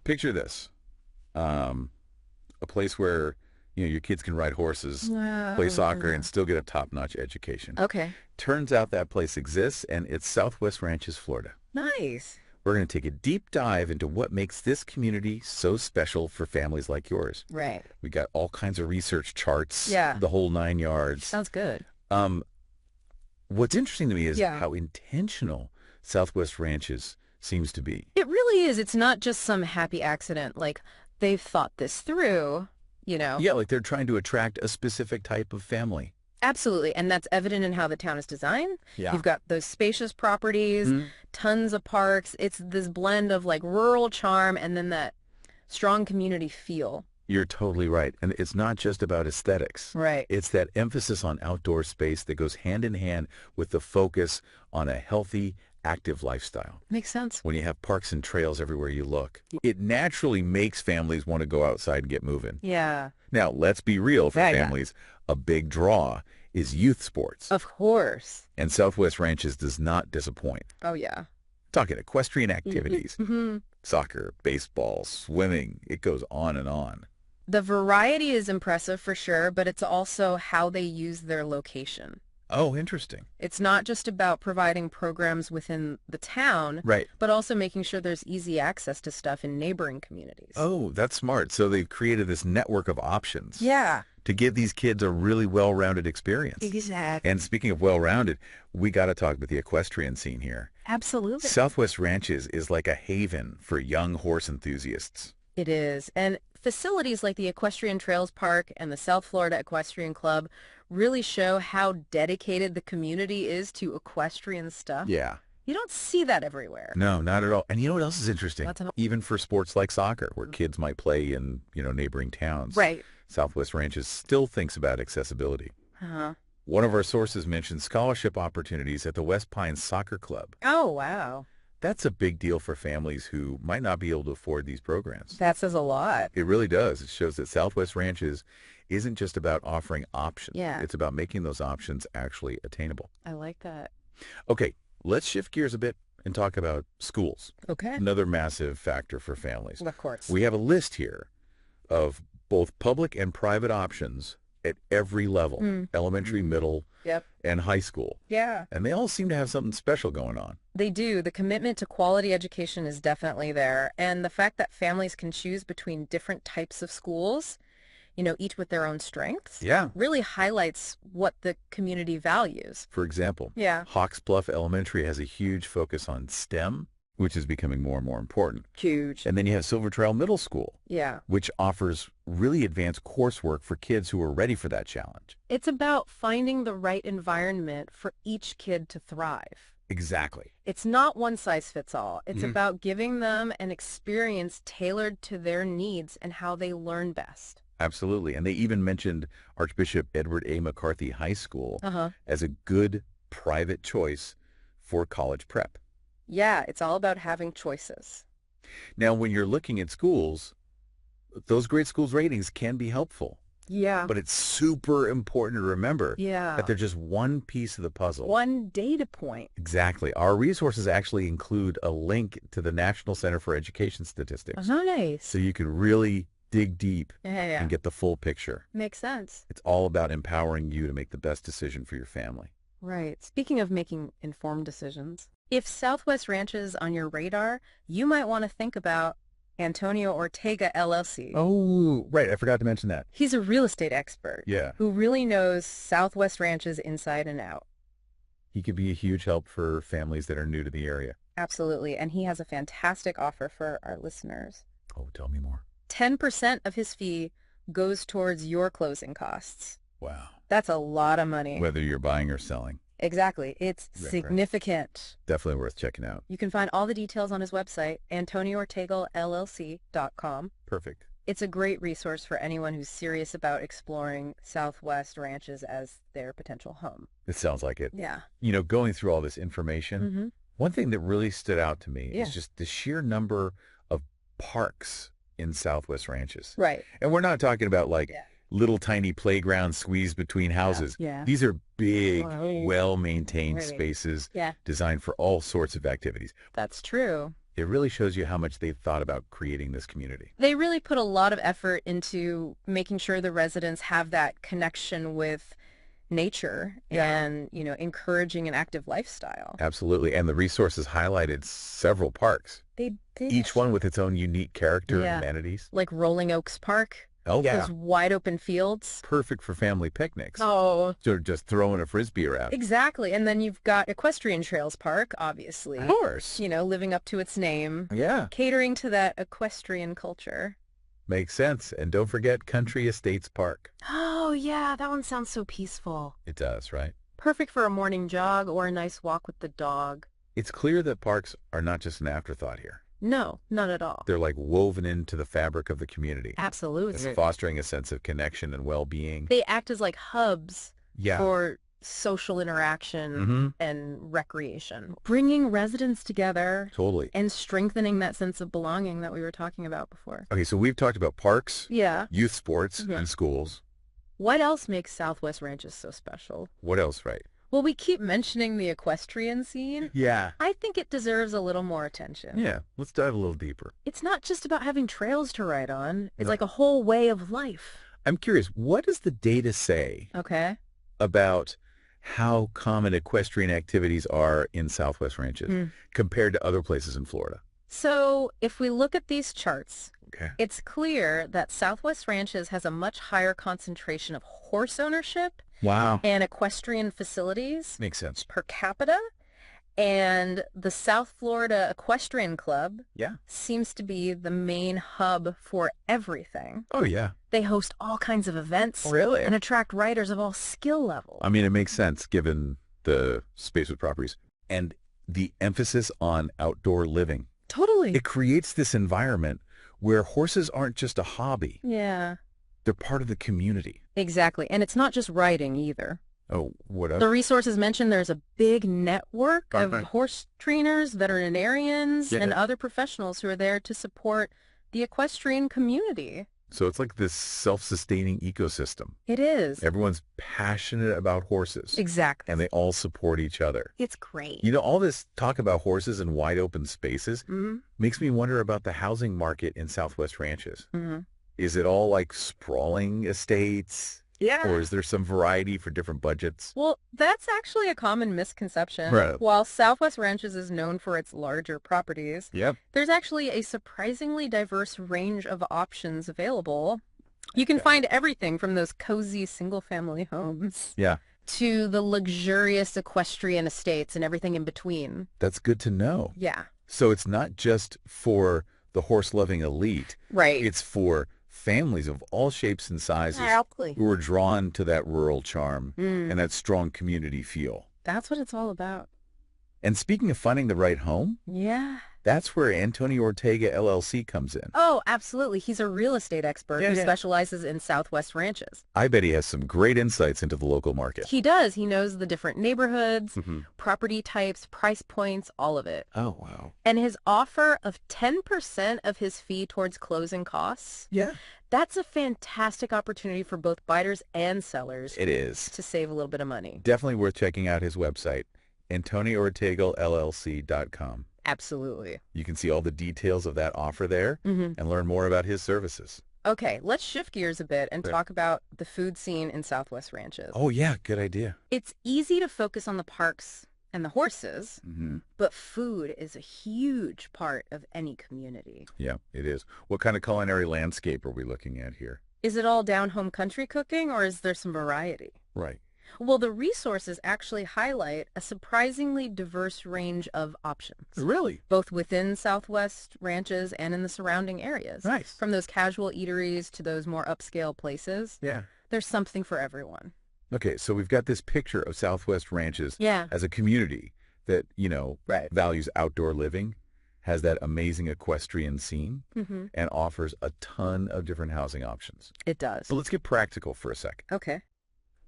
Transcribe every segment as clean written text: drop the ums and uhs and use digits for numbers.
Picture this. A place where, your kids can ride horses, play soccer, and still get a top-notch education. Okay. Turns out that place exists, and it's Southwest Ranches, Florida. Nice. We're going to take a deep dive into what makes this community so special for families like yours. Right. We got all kinds of research charts, Yeah. the whole 9 yards. Sounds good. Um, what's interesting to me is Yeah. how intentional Southwest Ranches seems to be. It really is. It's not just some happy accident. Like, they've thought this through, Yeah, like they're trying to attract a specific type of family. Absolutely. And that's evident in how the town is designed. Yeah. You've got those spacious properties, tons of parks. It's this blend of like rural charm and then that strong community feel. You're totally right. And it's not just about aesthetics. Right. It's that emphasis on outdoor space that goes hand in hand with the focus on a healthy, active lifestyle. Makes sense. When you have parks and trails everywhere you look, it naturally makes families want to go outside and get moving. Yeah. Now, let's be real for Yeah. families. A big draw is youth sports. Of course. And Southwest Ranches does not disappoint. Oh, yeah. Talking equestrian activities, Mm-hmm. soccer, baseball, swimming, it goes on and on. The variety is impressive for sure, but it's also how they use their location. Oh, interesting. It's not just about providing programs within the town, Right. but also making sure there's easy access to stuff in neighboring communities. Oh, that's smart. So they've created this network of options Yeah. to give these kids a really well-rounded experience. Exactly. And speaking of well-rounded, we got to talk about the equestrian scene here. Absolutely. Southwest Ranches is like a haven for young horse enthusiasts. It is. And facilities like the Equestrian Trails Park and the South Florida Equestrian Club really show how dedicated the community is to equestrian stuff. Yeah. You don't see that everywhere. No, not at all. And you know what else is interesting? What's that? Even for sports like soccer, where kids might play in, neighboring towns. Right. Southwest Ranches still thinks about accessibility. Uh-huh. One of our sources mentioned scholarship opportunities at the West Pines Soccer Club. Oh, wow. That's a big deal for families who might not be able to afford these programs. That says a lot. It really does. It shows that Southwest Ranches isn't just about offering options. Yeah. It's about making those options actually attainable. I like that. Okay, let's shift gears a bit and talk about schools. Okay. Another massive factor for families. Of course. We have a list here of both public and private options at every level, elementary, middle, Yep. and high school. Yeah. And they all seem to have something special going on. They do. The commitment to quality education is definitely there. And the fact that families can choose between different types of schools, each with their own strengths, Yeah. really highlights what the community values. For example, Yeah. Hawks Bluff Elementary has a huge focus on STEM, which is becoming more and more important. Huge. And then you have Silver Trail Middle School, Yeah. which offers really advanced coursework for kids who are ready for that challenge. It's about finding the right environment for each kid to thrive. Exactly. It's not one size fits all. It's about giving them an experience tailored to their needs and how they learn best. Absolutely. And they even mentioned Archbishop Edward A. McCarthy High School Uh-huh. as a good private choice for college prep. Yeah, it's all about having choices. Now, when you're looking at schools, those grade schools ratings can be helpful, Yeah. but it's super important to remember Yeah. that they're just one piece of the puzzle. One data point. Exactly. Our resources actually include a link to the National Center for Education Statistics, Nice. so you can really dig deep Yeah. and get the full picture. Makes sense. It's all about empowering you to make the best decision for your family. Right. Speaking of making informed decisions, if Southwest Ranches on your radar, you might want to think about Antonio Ortega, LLC. Oh, right. I forgot to mention that. He's a real estate expert Yeah. who really knows Southwest Ranches inside and out. He could be a huge help for families that are new to the area. Absolutely. And he has a fantastic offer for our listeners. Oh, tell me more. 10% of his fee goes towards your closing costs. Wow. That's a lot of money. Whether you're buying or selling. Exactly. It's Right, right. significant. Definitely worth checking out. You can find all the details on his website, AntonioOrtegaLLC.com. Perfect. It's a great resource for anyone who's serious about exploring Southwest Ranches as their potential home. It sounds like it. Yeah. Going through all this information, one thing that really stood out to me Yeah. is just the sheer number of parks in Southwest Ranches. Right. And we're not talking about like Yeah. little tiny playgrounds squeezed between houses. Yeah. These are big, Right. well-maintained Right. spaces Yeah. designed for all sorts of activities. That's true. It really shows you how much they've thought about creating this community. They really put a lot of effort into making sure the residents have that connection with nature Yeah. and, encouraging an active lifestyle. Absolutely. And the resources highlighted several parks, They did. each one with its own unique character and Yeah. amenities. Like Rolling Oaks Park. Oh, yeah. Those wide open fields. Perfect for family picnics. Oh, Sort of just throwing a frisbee around. exactly. And then you've got Equestrian Trails Park, obviously. Of course. Living up to its name, Yeah. catering to that equestrian culture. Makes sense. And don't forget Country Estates Park. Oh, yeah, that one sounds so peaceful. It does, right? Perfect for a morning jog or a nice walk with the dog. It's clear that parks are not just an afterthought here. No, not at all. They're like woven into the fabric of the community. Absolutely. It's fostering a sense of connection and well-being. They act as like hubs Yeah. for social interaction Mm-hmm. and recreation, bringing residents together Totally. and strengthening that sense of belonging that we were talking about before. Okay, so we've talked about parks, Yeah. youth sports, Mhm. and schools. What else makes Southwest Ranches so special? What else, right? Well, we keep mentioning the equestrian scene. Yeah. I think it deserves a little more attention. Yeah, let's dive a little deeper. It's not just about having trails to ride on. It's No. like a whole way of life. I'm curious, what does the data say Okay. about how common equestrian activities are in Southwest Ranches Mm. compared to other places in Florida? So if we look at these charts, Okay. it's clear that Southwest Ranches has a much higher concentration of horse ownership Wow. and equestrian facilities Makes sense. per capita. And the South Florida Equestrian Club Yeah. seems to be the main hub for everything. Oh, yeah. They host all kinds of events Really? and attract riders of all skill levels. I mean, it makes sense given the space with properties and the emphasis on outdoor living. Totally. It creates this environment where horses aren't just a hobby. Yeah, They're part of the community. exactly. And it's not just riding either. Oh, what else? The resources mentioned, there's a big network of Okay. horse trainers, veterinarians, Yeah. and other professionals who are there to support the equestrian community. So it's like this self-sustaining ecosystem. It is. Everyone's passionate about horses, Exactly. and they all support each other. It's great. You know, all this talk about horses and wide open spaces Mm-hmm. makes me wonder about the housing market in Southwest Ranches. Mm-hmm. Is it all like sprawling estates? Yeah. Or is there some variety for different budgets? Well, that's actually a common misconception. Right. While Southwest Ranches is known for its larger properties, Yep. there's actually a surprisingly diverse range of options available. You can Okay. find everything from those cozy single-family homes Yeah, to the luxurious equestrian estates and everything in between. that's good to know. Yeah, So it's not just for the horse-loving elite. right. It's for families of all shapes and sizes Exactly. who are drawn to that rural charm Mm, and that strong community feel. that's what it's all about. And speaking of finding the right home, Yeah. that's where Antonio Ortega LLC comes in. Oh, absolutely. He's a real estate expert who Yeah. specializes in Southwest ranches. I bet he has some great insights into the local market. He does. He knows the different neighborhoods, Mhm. property types, price points, all of it. Oh, wow. And his offer of 10% of his fee towards closing costs, Yeah. that's a fantastic opportunity for both buyers and sellers It is. to save a little bit of money. Definitely worth checking out his website, AntonioOrtegaLLC.com. Absolutely. You can see all the details of that offer there Hmm. and learn more about his services. Okay, let's shift gears a bit and Right. talk about the food scene in Southwest Ranches. Oh, yeah. Good idea. It's easy to focus on the parks and the horses, Mm-hmm. but food is a huge part of any community. Yeah, it is. What kind of culinary landscape are we looking at here? Is it all down-home country cooking, or is there some variety? Right. Well, the resources actually highlight a surprisingly diverse range of options, Really? both within Southwest Ranches and in the surrounding areas. Nice. From those casual eateries to those more upscale places, Yeah. there's something for everyone. Okay, so we've got this picture of Southwest Ranches Yeah. as a community that, Right. values outdoor living, has that amazing equestrian scene, Mm-hmm. and offers a ton of different housing options. It does. But let's get practical for a second. Okay.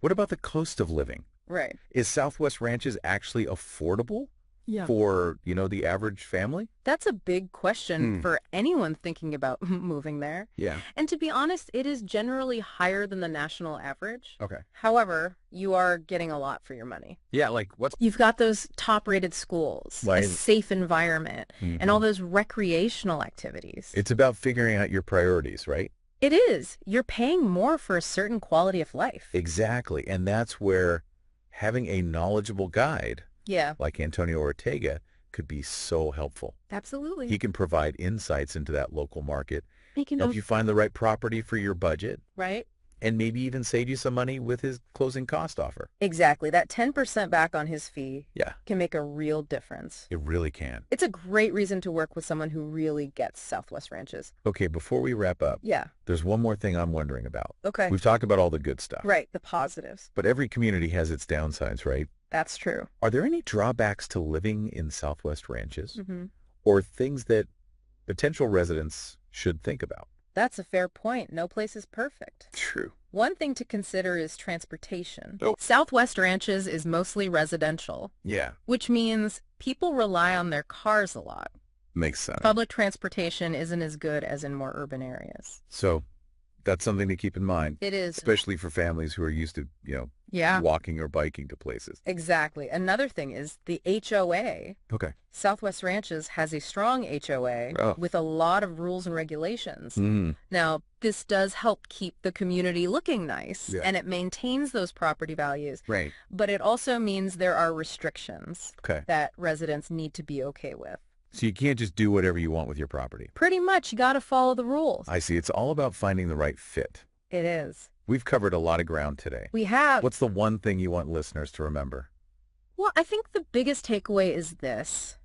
What about the cost of living? Right. Is Southwest Ranches actually affordable Yeah. for, the average family? That's a big question Hmm. for anyone thinking about moving there. Yeah. And to be honest, it is generally higher than the national average. Okay. However, you are getting a lot for your money. Yeah, like what's You've got those top-rated schools, a like safe environment, and all Mhm. those recreational activities. It's about figuring out your priorities, right? It is. You're paying more for a certain quality of life. Exactly. And that's where having a knowledgeable guide Yeah, like Antonio Ortega could be so helpful. absolutely. He can provide insights into that local market, He can help you find the right property for your budget, right? and maybe even save you some money with his closing cost offer. Exactly. That 10% back on his fee Yeah, can make a real difference. it really can. It's a great reason to work with someone who really gets Southwest ranches. Okay, before we wrap up, Yeah. there's one more thing I'm wondering about. Okay. We've talked about all the good stuff, Right. The positives. but every community has its downsides, right? That's true. Are there any drawbacks to living in Southwest ranches Hmm. or things that potential residents should think about? That's a fair point. No place is perfect. True. One thing to consider is transportation. Oh. Southwest Ranches is mostly residential, Yeah, which means people rely on their cars a lot. makes sense. Public transportation isn't as good as in more urban areas. So that's something to keep in mind, It is. especially for families who are used to, Yeah, walking or biking to places. exactly. Another thing is the HOA. Okay. Southwest Ranches has a strong HOA Oh. with a lot of rules and regulations. Mm. Now, this does help keep the community looking nice, Yeah. and it maintains those property values, Right. but it also means there are restrictions Okay. that residents need to be okay with. So you can't just do whatever you want with your property. Pretty much, you got to follow the rules. I see. It's all about finding the right fit. It is. We've covered a lot of ground today. We have. What's the one thing you want listeners to remember? Well, I think the biggest takeaway is this.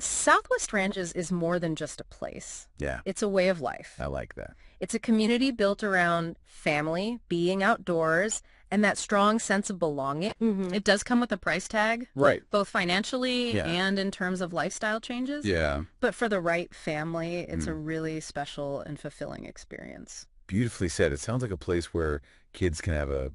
Southwest Ranches is more than just a place. Yeah, It's a way of life. I like that. It's a community built around family, being outdoors, and that strong sense of belonging. It does come with a price tag, Right. both financially Yeah. and in terms of lifestyle changes. Yeah. But for the right family, it's a really special and fulfilling experience. Beautifully said. It sounds like a place where kids can have a,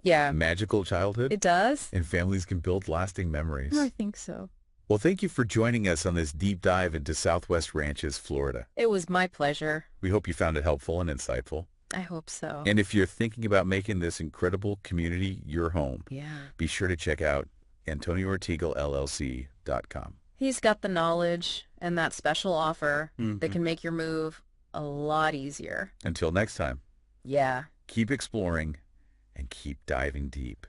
Yeah, magical childhood it does. and families can build lasting memories. I think so. Well, thank you for joining us on this deep dive into Southwest Ranches, Florida. It was my pleasure. We hope you found it helpful and insightful. I hope so. And if you're thinking about making this incredible community your home, Yeah. be sure to check out AntonioOrtegalLLC.com. He's got the knowledge and that special offer that Mhm. can make your move a lot easier. Until next time, Yeah. keep exploring and keep diving deep.